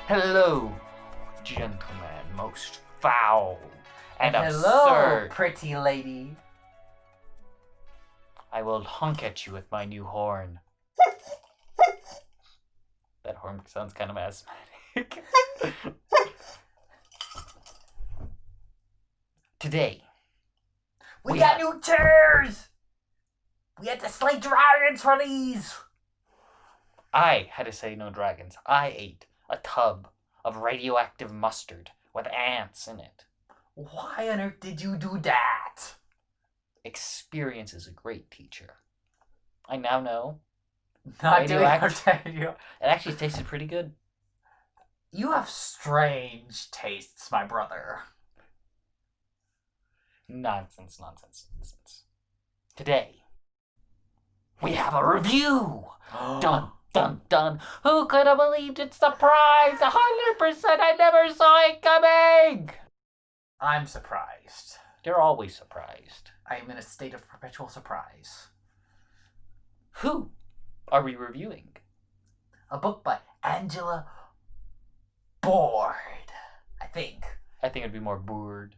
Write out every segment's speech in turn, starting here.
Hello, gentlemen, most foul and hello, absurd. pretty lady. I will honk at you with my new horn. That horn sounds kind of asthmatic. Today, We got new chairs. We had to slay dragons for these. I had to say no dragons. I ate a tub of radioactive mustard with ants in it. Why on earth did you do that? Experience is a great teacher. I now know Not doing Radioactive. you. it actually tasted pretty good. You have strange tastes, my brother. Nonsense. Today, we have a review. Dun, dun, dun. Who could have believed it? Surprise! 100%! I never saw it coming! I'm surprised. They're always surprised. I am in a state of perpetual surprise. Who are we reviewing? A book by Angela Board, I think. I think it'd be more bored.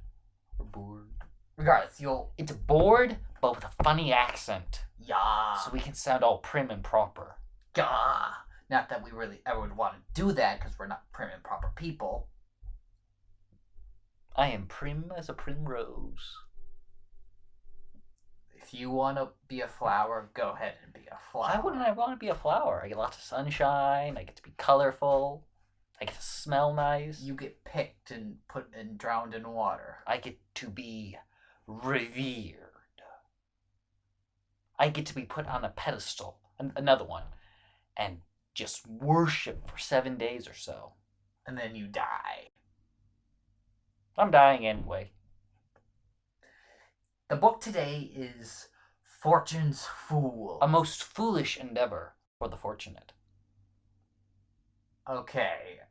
Or bored. Regardless, It's bored, but with a funny accent. Yeah. So we can sound all prim and proper. Yeah. Not that we really ever would want to do that, because we're not prim and proper people. I am prim as a primrose. If you want to be a flower, go ahead and be a flower. Why wouldn't I want to be a flower? I get lots of sunshine, I get to be colorful, I get to smell nice. You get picked and put and drowned in water. I get to be revered. I get to be put on a pedestal, another one, and just worship for 7 days or so. And then you die. I'm dying anyway. The book today is Fortune's Fool. A most foolish endeavor for the fortunate. Okay.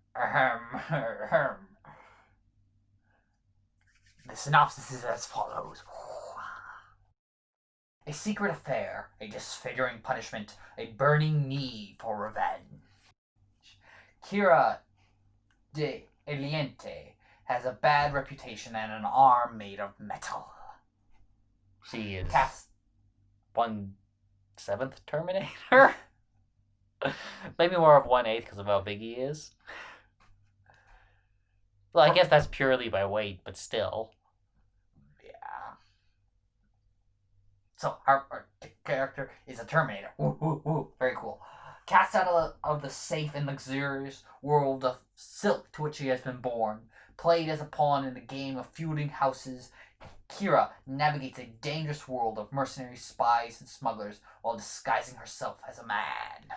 The synopsis is as follows. A secret affair, a disfiguring punishment, a burning need for revenge. Kira de Eliente has a bad reputation and an arm made of metal. She is Cast 1/7 Terminator? Maybe more of 1/8 because of how big he is. Well, I guess that's purely by weight, but still. Yeah. So our character is a Terminator. Ooh, very cool. Cast out of the safe and luxurious world of silk to which he has been born, played as a pawn in the game of feuding houses, Kira navigates a dangerous world of mercenary spies and smugglers while disguising herself as a man.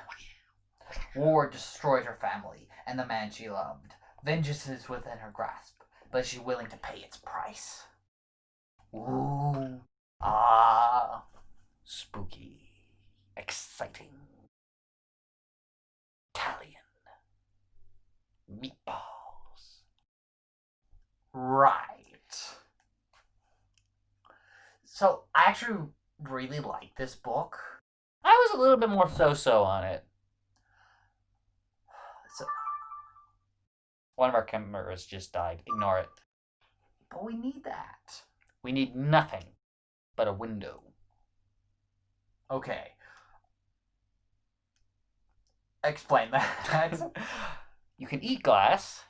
War destroyed her family and the man she loved. Vengeance is within her grasp, but is she willing to pay its price? Ooh. Ah. Spooky. Exciting. Italian. Meatballs. Right. So, I actually really like this book. I was a little bit more so-so on it. So, One of our cameras just died. Ignore it. but we need that. We need nothing but a window. Okay. Explain that. You can eat glass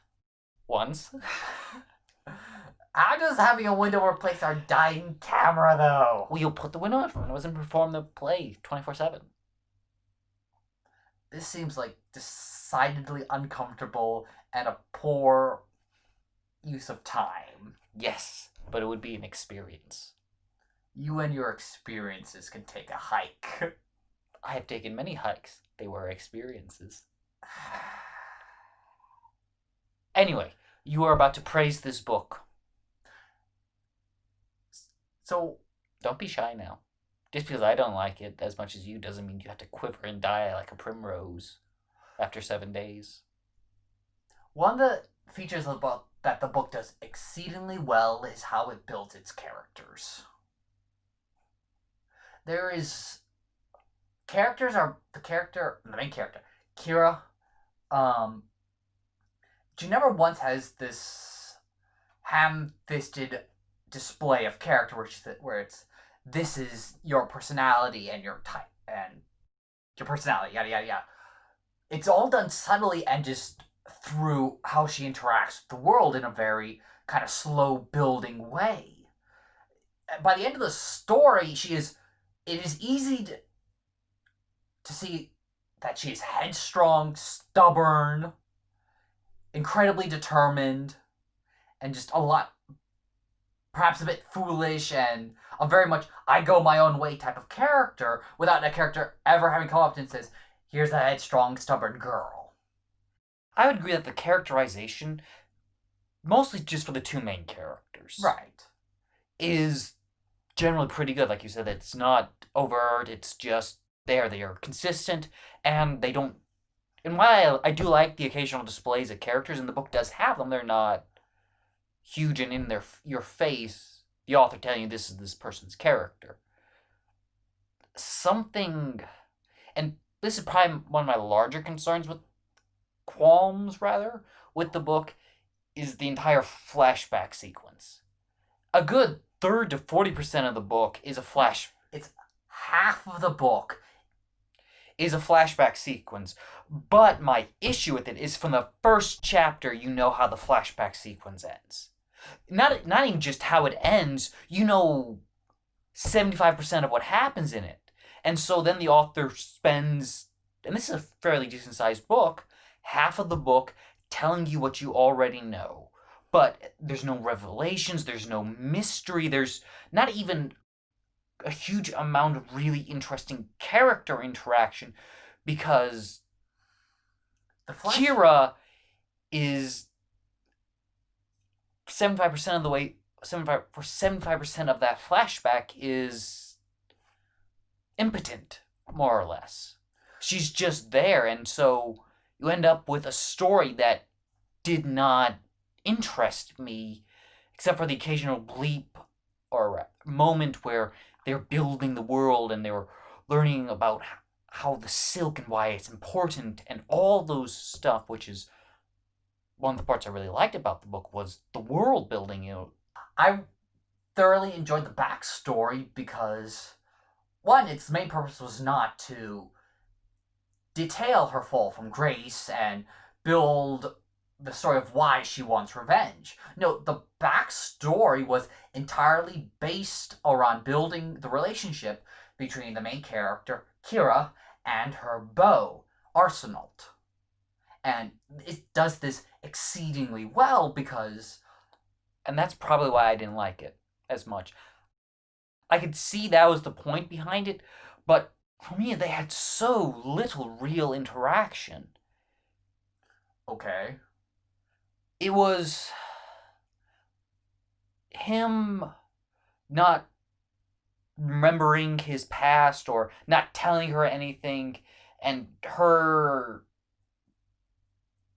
once. How does having a window replace our dying camera, though? Well, you'll put the window on and it doesn't perform the play 24/7. This seems like decidedly uncomfortable and a poor use of time. Yes, but it would be an experience. You and your experiences can take a hike. I have taken many hikes. They were experiences. Anyway, you are about to praise this book. So, Don't be shy now. Just because I don't like it as much as you doesn't mean you have to quiver and die like a primrose after 7 days. one of the features of the book that the book does exceedingly well is how it builds its characters. There is characters are the main character, Kira, she never once has this ham-fisted display of character where it's this is your personality and your type and your personality, yada yada yada. It's all done subtly and just through how she interacts with the world in a very kind of slow building way. By the end of the story, it is easy to see that she is headstrong, stubborn, incredibly determined, and just a lot, perhaps a bit foolish, and a very much I go my own way type of character, without that character ever having come up and says, here's a headstrong, stubborn girl. I would agree that the characterization, mostly just for the two main characters, Right. is generally pretty good. Like you said, it's not overt, it's just they are consistent, and they don't. And while I do like the occasional displays of characters, and the book does have them, they're not huge and in your face, the author telling you this is this person's character. Something, and this is probably one of my larger concerns with qualms, rather, with the book, is the entire flashback sequence. A good 30 to 40% of the book is a flash. It's half of the book is a flashback sequence. But my issue with it is from the first chapter, you know how the flashback sequence ends. Not even just how it ends, you know 75% of what happens in it. And so then the author spends, and this is a fairly decent sized book, half of the book telling you what you already know. But there's no revelations, there's no mystery, there's not even a huge amount of really interesting character interaction, because Kira is 75% of the way, 75% of that flashback is impotent, more or less. She's just there, and so you end up with a story that did not interest me, except for the occasional bleep or moment where they're building the world and they're learning about how the silk and why it's important and all those stuff, which is one of the parts I really liked about the book, was the world building. I thoroughly enjoyed the backstory because, one, its main purpose was not to detail her fall from grace and build the story of why she wants revenge. No, the backstory was entirely based around building the relationship between the main character, Kira, and her beau, Arsenault. And it does this exceedingly well because... And that's probably why I didn't like it as much. I could see that was the point behind it, but for me, they had so little real interaction. Okay. It was him not remembering his past or not telling her anything, and her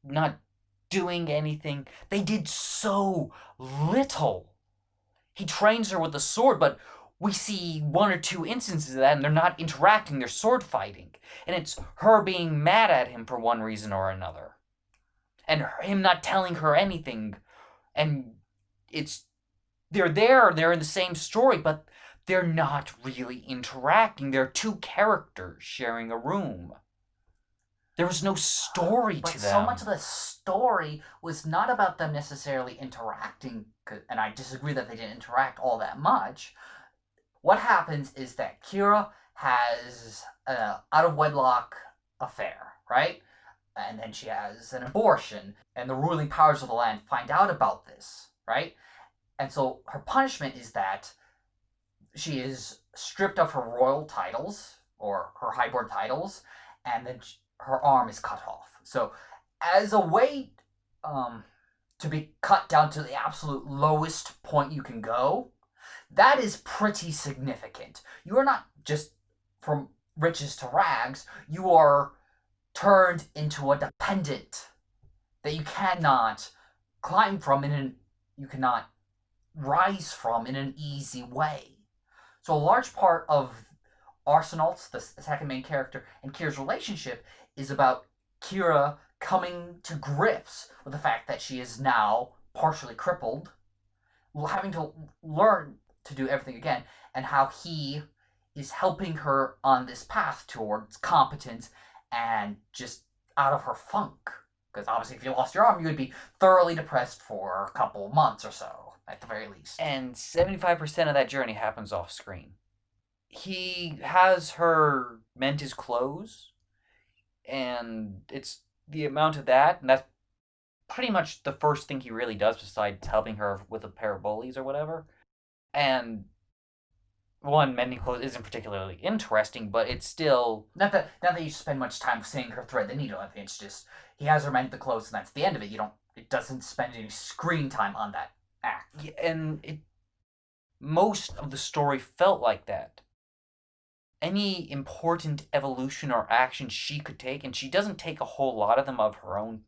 not doing anything. They did so little. He trains her with a sword, but we see one or two instances of that, and they're not interacting, they're sword fighting. And it's her being mad at him for one reason or another. And him not telling her anything. And they're there, they're in the same story, but they're not really interacting. They're two characters sharing a room. There was no story to them. But so much of the story was not about them necessarily interacting, and I disagree that they didn't interact all that much. What happens is that Kira has an out-of-wedlock affair, right? And then she has an abortion, and the ruling powers of the land find out about this, right? And so her punishment is that she is stripped of her royal titles, or her highborn titles, and then her arm is cut off. So as a way to be cut down to the absolute lowest point you can go, that is pretty significant. You are not just from riches to rags, you are turned into a dependent that you cannot climb from you cannot rise from in an easy way. So a large part of Arsenault's, the second main character, and Kira's relationship is about Kira coming to grips with the fact that she is now partially crippled, having to learn to do everything again, and how he is helping her on this path towards competence and just out of her funk. Because obviously, if you lost your arm, you would be thoroughly depressed for a couple months or so, at the very least. And 75% of that journey happens off screen. He has her mend his clothes, and it's the amount of that, and that's pretty much the first thing he really does besides helping her with a pair of bullies or whatever. And one, mending clothes isn't particularly interesting, but it's still not that you spend much time seeing her thread the needle. I think it's just he has her mend the clothes, and that's the end of it. It doesn't spend any screen time on that act. Yeah, and most of the story felt like that. Any important evolution or action she could take, and she doesn't take a whole lot of them of her own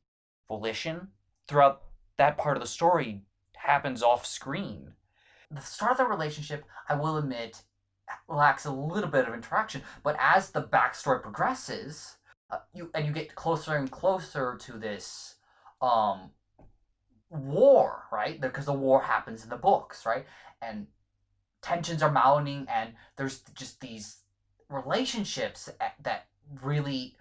volition, throughout that part of the story happens off screen. The start of the relationship, I will admit, lacks a little bit of interaction, but as the backstory progresses, you get closer and closer to this war, right? Because the war happens in the books, right? And tensions are mounting, and there's just these relationships that really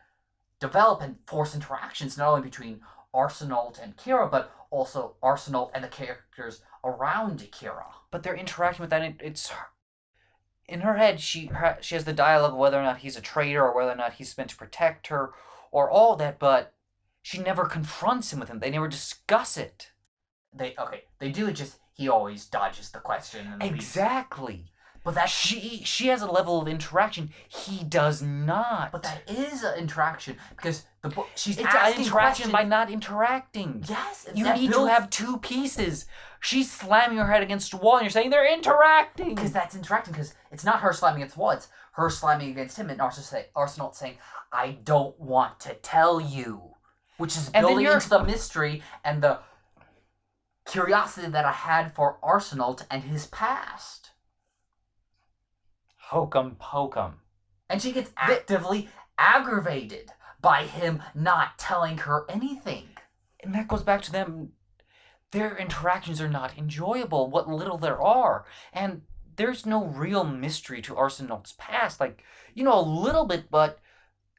develop and force interactions, not only between Arsenault and Kira, but also Arsenault and the characters around Kira. But they're interacting with that. It's in her head. She has the dialogue of whether or not he's a traitor or whether or not he's meant to protect her or all that. But she never confronts him with him. They never discuss it. They do it. Just he always dodges the question. And exactly. But that she has a level of interaction he does not. But that is an interaction because the book she's it's asking an interaction questions by not interacting. Yes, you need to have two pieces. She's slamming her head against a wall, and you're saying they're interacting. Because that's interacting. Because it's not her slamming against the wall; it's her slamming against him, and Arsenault saying, "I don't want to tell you," which is building into the mystery and the curiosity that I had for Arsenault and his past. Hokum pokum. And she gets actively aggravated by him not telling her anything. And that goes back to them. Their interactions are not enjoyable, what little there are. And there's no real mystery to Arsenault's past. Like, you know a little bit, but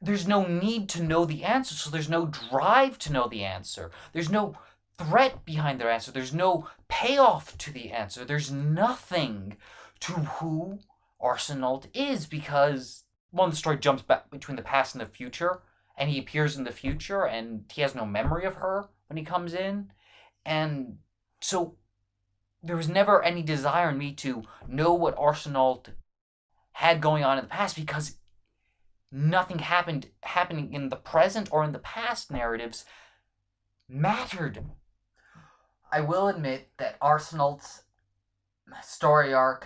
there's no need to know the answer, so there's no drive to know the answer. There's no threat behind their answer. There's no payoff to the answer. There's nothing to who Arsenault is, because one, the story jumps back between the past and the future, and he appears in the future, and he has no memory of her when he comes in, and so there was never any desire in me to know what Arsenault had going on in the past, because nothing happening in the present or in the past narratives mattered. I will admit that Arsenault's story arc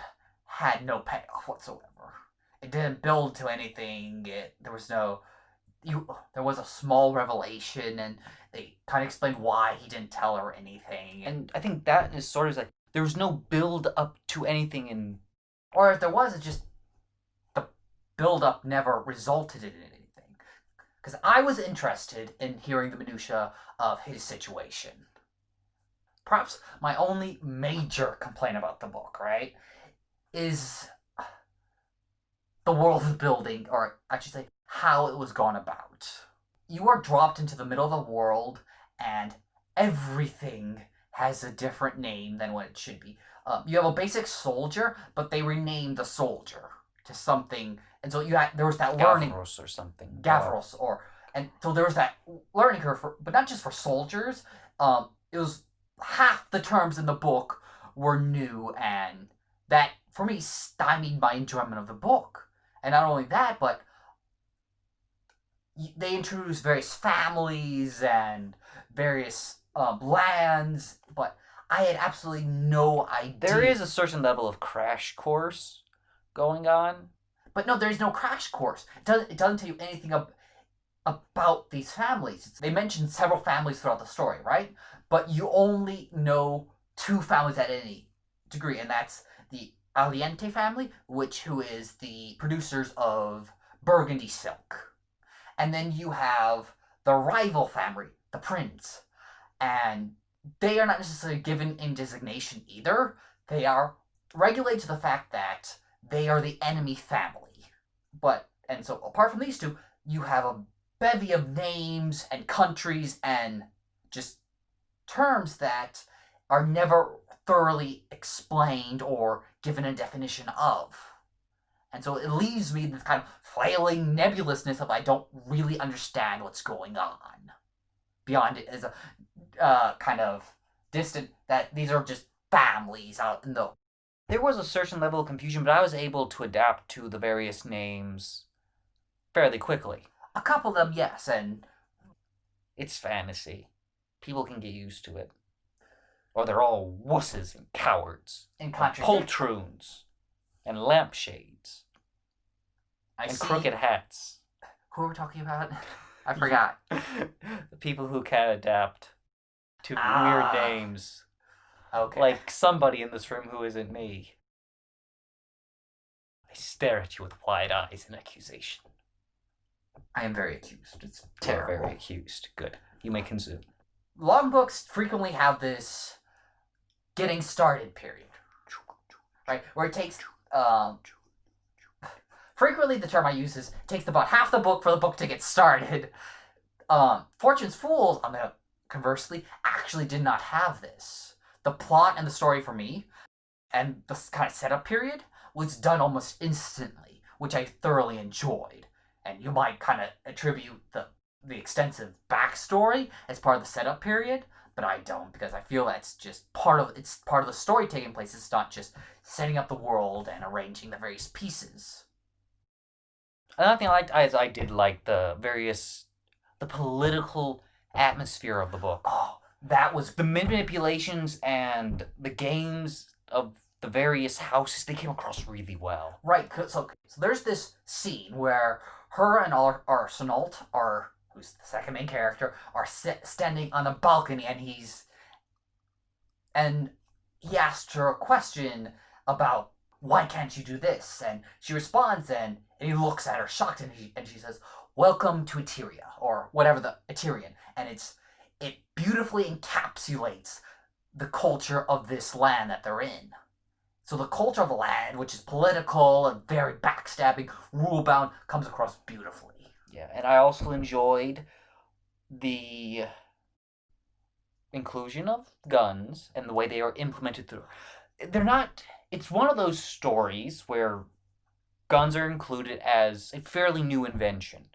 had no payoff whatsoever. It didn't build to anything. There was a small revelation, and they kind of explained why he didn't tell her anything. And I think that is sort of like there was no build up to anything, or if there was, it just the build up never resulted in anything. Because I was interested in hearing the minutia of his situation. Perhaps my only major complaint about the book, right, is the world building, or I should say, how it was gone about. You are dropped into the middle of the world, and everything has a different name than what it should be. You have a basic soldier, but they renamed the soldier to something, and so there was that learning. Gavros or something. Gavros, and so there was that learning curve, but not just for soldiers. It was half the terms in the book were new, and that, for me, stymied my enjoyment of the book. And not only that, but they introduced various families and various lands, but I had absolutely no idea. There is a certain level of crash course going on. But no, there's no crash course. It doesn't tell you anything about these families. They mention several families throughout the story, right? But you only know two families at any degree, and that's the Aliente family, who is the producers of Burgundy silk. And then you have the rival the prince. And they are not necessarily given in designation either. They are regulated to the fact that they are the enemy family. And so apart from these two, you have a bevy of names and countries and just terms that are never thoroughly explained or given a definition of. And so it leaves me this kind of flailing nebulousness of I don't really understand what's going on. Beyond it is a kind of distant that these are just families out in the... There was a certain level of confusion, but I was able to adapt to the various names fairly quickly. A couple of them, yes, and... It's fantasy. People can get used to it. Or they're all wusses and cowards. And poltroons. And lampshades. And crooked hats. Who are we talking about? I forgot. The people who can't adapt to weird names. Okay. Like somebody in this room who isn't me. I stare at you with wide eyes in accusation. I am very accused. It's terrible. You're very accused. Good. You may consume. Long books frequently have this getting started period. Right? Where it takes... frequently the term I use is takes about half the book for the book to get started. Fortune's Fools, conversely, actually did not have this. The plot and the story for me, and the kind of setup period, was done almost instantly, which I thoroughly enjoyed. And you might kind of attribute the extensive backstory as part of the setup period, but I don't, because I feel that's just part of the story taking place. It's not just setting up the world and arranging the various pieces. Another thing I liked is I did like the political atmosphere of the book. Oh, that was... The manipulations and the games of the various houses, they came across really well. Right, so there's this scene where her and Arsenault, who's the second main character, are standing on a balcony, and he asked her a question about, why can't you do this? And she responds, and he looks at her shocked, and she says, welcome to Eteria, or whatever, the Eterian. And it beautifully encapsulates the culture of this land that they're in. So the culture of the land, which is political and very backstabbing, rule-bound, comes across beautifully. Yeah, and I also enjoyed the inclusion of guns and the way they are implemented through. It's one of those stories where guns are included as a fairly new invention,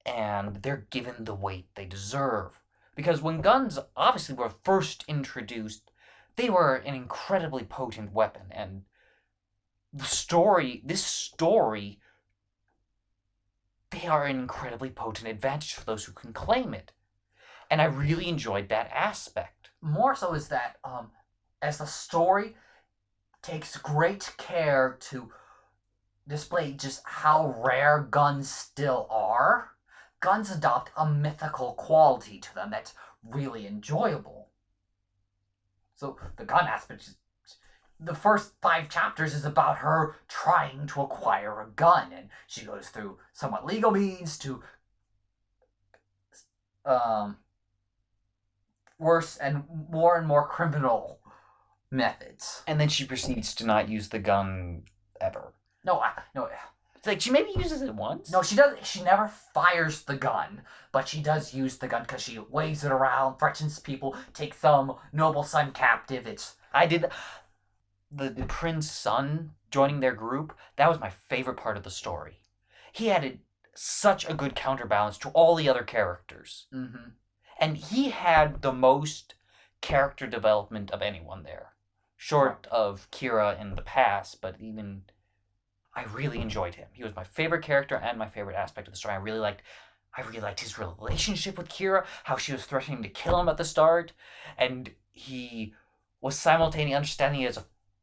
and they're given the weight they deserve. Because when guns obviously were first introduced, they were an incredibly potent weapon, and this story, they are an incredibly potent advantage for those who can claim it. And I really enjoyed that aspect. More so is that, as the story takes great care to display just how rare guns still are, guns adopt a mythical quality to them that's really enjoyable. So the gun aspect, the first 5 chapters is about her trying to acquire a gun, and she goes through somewhat legal means to worse and more criminal methods. And then she proceeds to not use the gun ever. No. It's like she maybe uses it once. No, she doesn't. She never fires the gun, but she does use the gun because she waves it around, threatens people, takes some noble son captive. I did the prince's son joining their group. That was my favorite part of the story. He added such a good counterbalance to all the other characters. Mm-hmm. And he had the most character development of anyone there. Short of Kira in the past, but even... I really enjoyed him. He was my favorite character and my favorite aspect of the story. I really liked his relationship with Kira, how she was threatening to kill him at the start, and he was simultaneously understanding it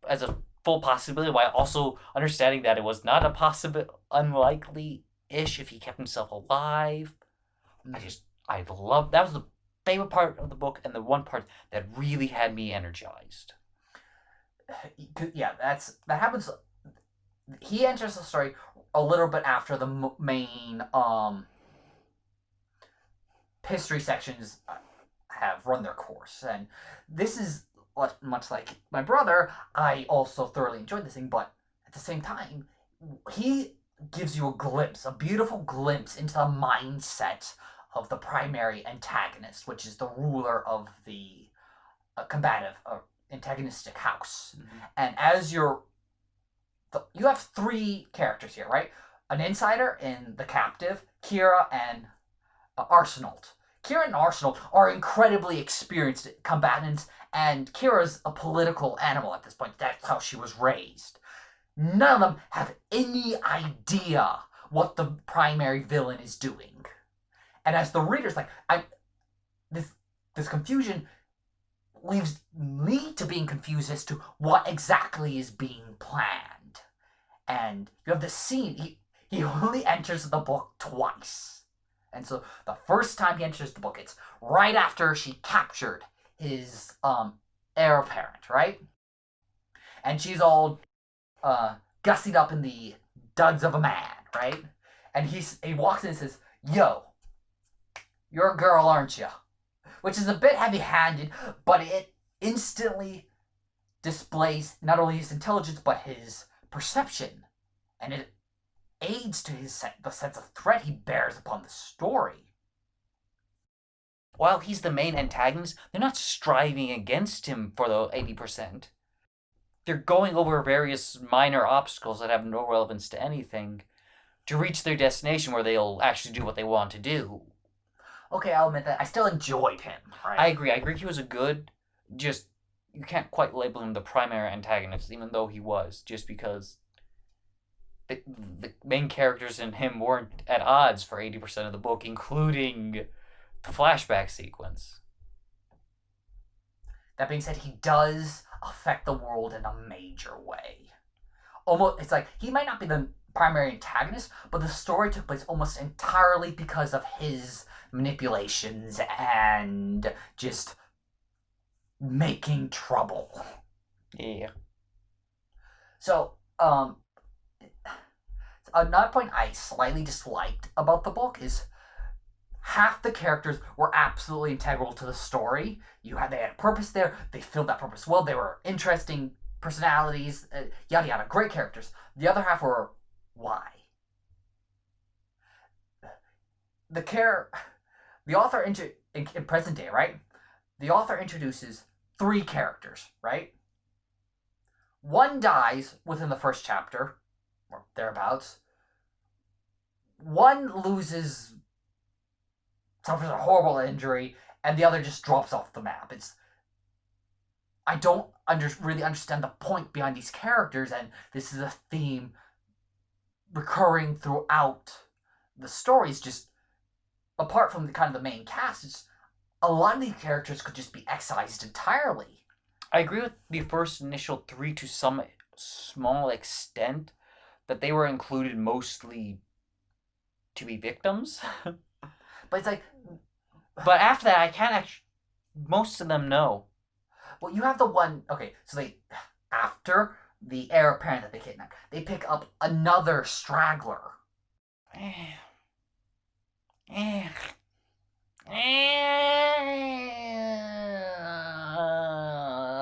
as a full possibility while also understanding that it was not a unlikely-ish if he kept himself alive. I loved that was the favorite part of the book and the one part that really had me energized. Yeah, that happens. He enters the story a little bit after the main history sections have run their course. And this is much like my brother. I also thoroughly enjoyed this thing, but at the same time, he gives you a beautiful glimpse into the mindset of the primary antagonist, which is the ruler of the combative antagonistic house. Mm-hmm. And as you have three characters here, right? An insider in the captive, Kira, and Arsenault. Kira and Arsenault are incredibly experienced combatants, and Kira's a political animal at this point. That's how she was raised. None of them have any idea what the primary villain is doing. And as the reader's like, this confusion leaves me to being confused as to what exactly is being planned. And you have this scene, he only enters the book twice. And so the first time he enters the book, it's right after she captured his heir apparent, right? And she's all gussied up in the duds of a man, right? And he walks in and says, "Yo, you're a girl, aren't you?" Which is a bit heavy-handed, but it instantly displays not only his intelligence, but his perception. And it aids to the sense of threat he bears upon the story. While he's the main antagonist, they're not striving against him for the 80%. They're going over various minor obstacles that have no relevance to anything to reach their destination where they'll actually do what they want to do. Okay, I'll admit that. I still enjoyed him. Right? I agree he was a good, just, you can't quite label him the primary antagonist, even though he was, just because the main characters in him weren't at odds for 80% of the book, including the flashback sequence. That being said, he does affect the world in a major way. Almost, it's like, he might not be the primary antagonist, but the story took place almost entirely because of his manipulations and just making trouble. Yeah. So, another point I slightly disliked about the book is half the characters were absolutely integral to the story. They had a purpose there. They filled that purpose well. They were interesting personalities, yada yada, great characters. The other half were why. The author in present day, right? The author introduces three characters, right? One dies within the first chapter, or thereabouts. One suffers a horrible injury, and the other just drops off the map. I don't really understand the point behind these characters, and this is a theme recurring throughout the stories. Just apart from the main cast, a lot of these characters could just be excised entirely. I agree with the first initial three to some small extent, that they were included mostly to be victims. But it's like... But after that, I can't actually... Most of them, no. Well, you have the one... Okay, so after the heir apparent that they kidnap, they pick up another straggler.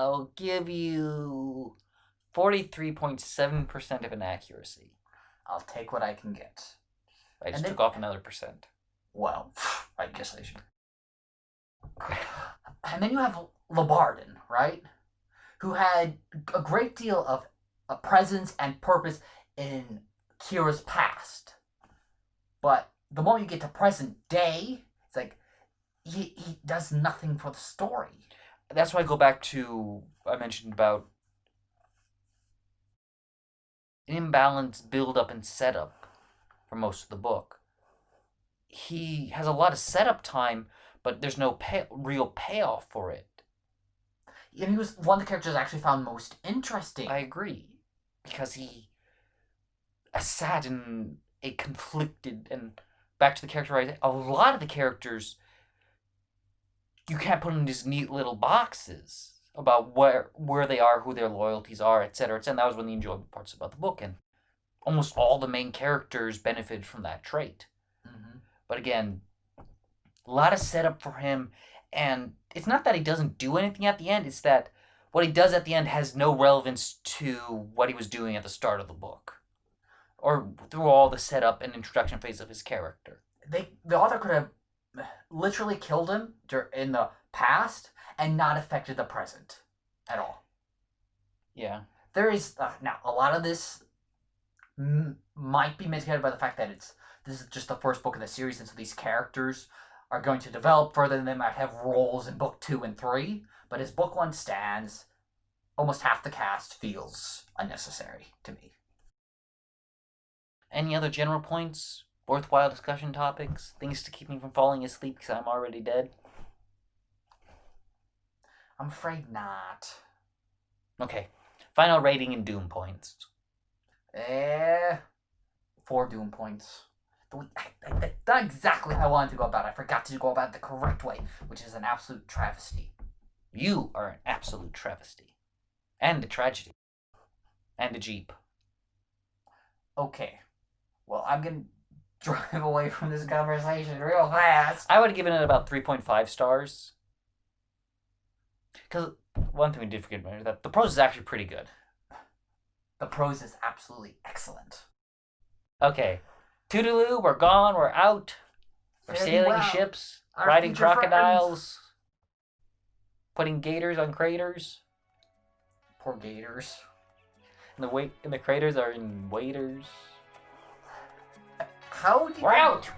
I'll give you 43.7% of an accuracy. I'll take what I can get. I just took off another percent. Well, I guess I should. And then you have Labardin, right? Who had a great deal of a presence and purpose in Kira's past. But the moment you get to present day, it's like he does nothing for the story. That's why I go back to, I mentioned about imbalanced build-up and setup for most of the book. He has a lot of setup time, but there's no real payoff for it. And he was one of the characters I actually found most interesting. I agree. Because he sat in a conflicted, and back to the characterization, a lot of the characters, you can't put in these neat little boxes about where they are, who their loyalties are, etc. And that was one of the enjoyable parts about the book. And almost all the main characters benefited from that trait. Mm-hmm. But again, A lot of setup for him, and it's not that he doesn't do anything at the end, it's that what he does at the end has no relevance to what he was doing at the start of the book. Or through all the setup and introduction phase of his character. The author could have literally killed him in the past and not affected the present at all. Yeah. There is now a lot of this might be mitigated by the fact that this is just the first book of the series, and so these characters are going to develop further, and they might have roles in book 2 and 3. But as book 1 stands, almost half the cast feels unnecessary to me. Any other general points? Worthwhile discussion topics? Things to keep me from falling asleep because I'm already dead? I'm afraid not. Okay. Final rating and Doom points. 4 Doom points. Not exactly how I wanted to go about it. I forgot to go about it the correct way, which is an absolute travesty. You are an absolute travesty. And a tragedy. And a Jeep. Okay. Well, I'm going to drive away from this conversation real fast. I would have given it about 3.5 stars. Because one thing we did forget about is that the prose is actually pretty good. The prose is absolutely excellent. Okay. Toodaloo, we're gone, we're out. We're sailing ships, riding crocodiles, putting gators on craters. Poor gators. And the craters are in waders. How do you... We're out!